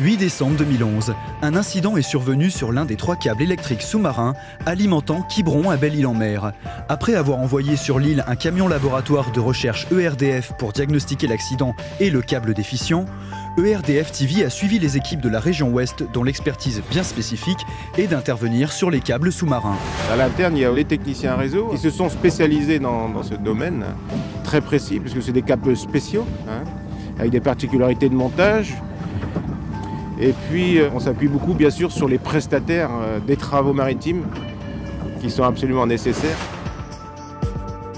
8 décembre 2011, un incident est survenu sur l'un des 3 câbles électriques sous-marins alimentant Quiberon à Belle-Île-en-Mer. Après avoir envoyé sur l'île un camion laboratoire de recherche ERDF pour diagnostiquer l'accident et le câble déficient, ERDF TV a suivi les équipes de la région Ouest, dont l'expertise bien spécifique est d'intervenir sur les câbles sous-marins. À l'interne, il y a les techniciens réseau qui se sont spécialisés dans ce domaine très précis, puisque c'est des câbles spéciaux, avec des particularités de montage. Et puis, on s'appuie beaucoup, bien sûr, sur les prestataires des travaux maritimes qui sont absolument nécessaires.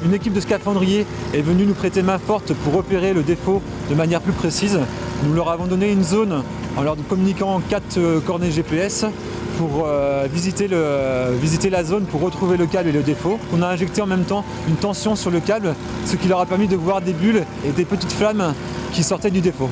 Une équipe de scaphandriers est venue nous prêter main forte pour repérer le défaut de manière plus précise. Nous leur avons donné une zone en leur communiquant 4 coordonnées GPS pour visiter la zone pour retrouver le câble et le défaut. On a injecté en même temps une tension sur le câble, ce qui leur a permis de voir des bulles et des petites flammes qui sortaient du défaut.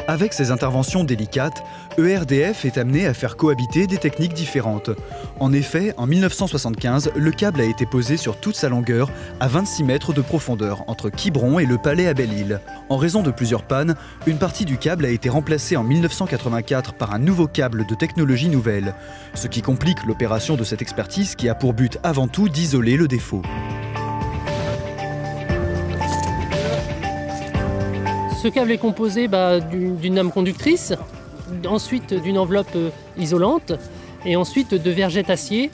Avec ces interventions délicates, ERDF est amené à faire cohabiter des techniques différentes. En effet, en 1975, le câble a été posé sur toute sa longueur à 26 mètres de profondeur entre Quiberon et le Palais à Belle-Île. En raison de plusieurs pannes, une partie du câble a été remplacée en 1984 par un nouveau câble de technologie nouvelle, ce qui complique l'opération de cette expertise qui a pour but avant tout d'isoler le défaut. Ce câble est composé d'une lame conductrice, ensuite d'une enveloppe isolante et ensuite de vergettes acier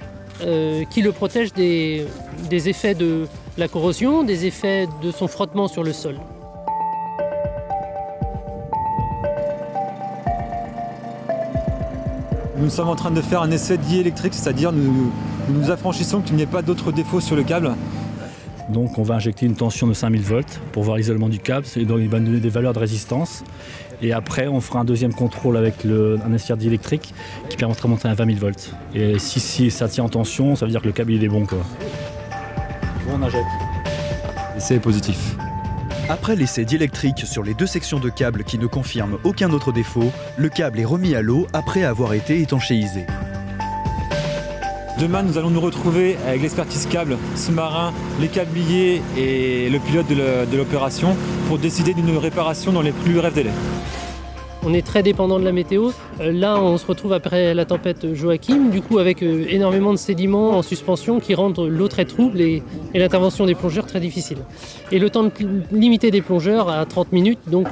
qui le protègent des effets de la corrosion, des effets de son frottement sur le sol. Nous sommes en train de faire un essai diélectrique, c'est-à-dire nous nous affranchissons qu'il n'y ait pas d'autres défauts sur le câble. Donc on va injecter une tension de 5000 volts pour voir l'isolement du câble, et donc il va nous donner des valeurs de résistance. Et après on fera un deuxième contrôle avec un essai diélectrique qui permettra de monter à 20 000 volts. Et si ça tient en tension, ça veut dire que le câble il est bon, quoi. On injecte. L'essai est positif. Après l'essai diélectrique sur les 2 sections de câble qui ne confirment aucun autre défaut, le câble est remis à l'eau après avoir été étanchéisé. Demain, nous allons nous retrouver avec l'expertise câble sous-marin, les câbliers et le pilote de l'opération pour décider d'une réparation dans les plus brefs délais. On est très dépendant de la météo. Là, on se retrouve après la tempête Joachim, du coup avec énormément de sédiments en suspension qui rendent l'eau très trouble et l'intervention des plongeurs très difficile. Et le temps limité des plongeurs à 30 minutes, donc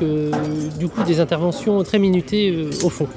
du coup des interventions très minutées au fond.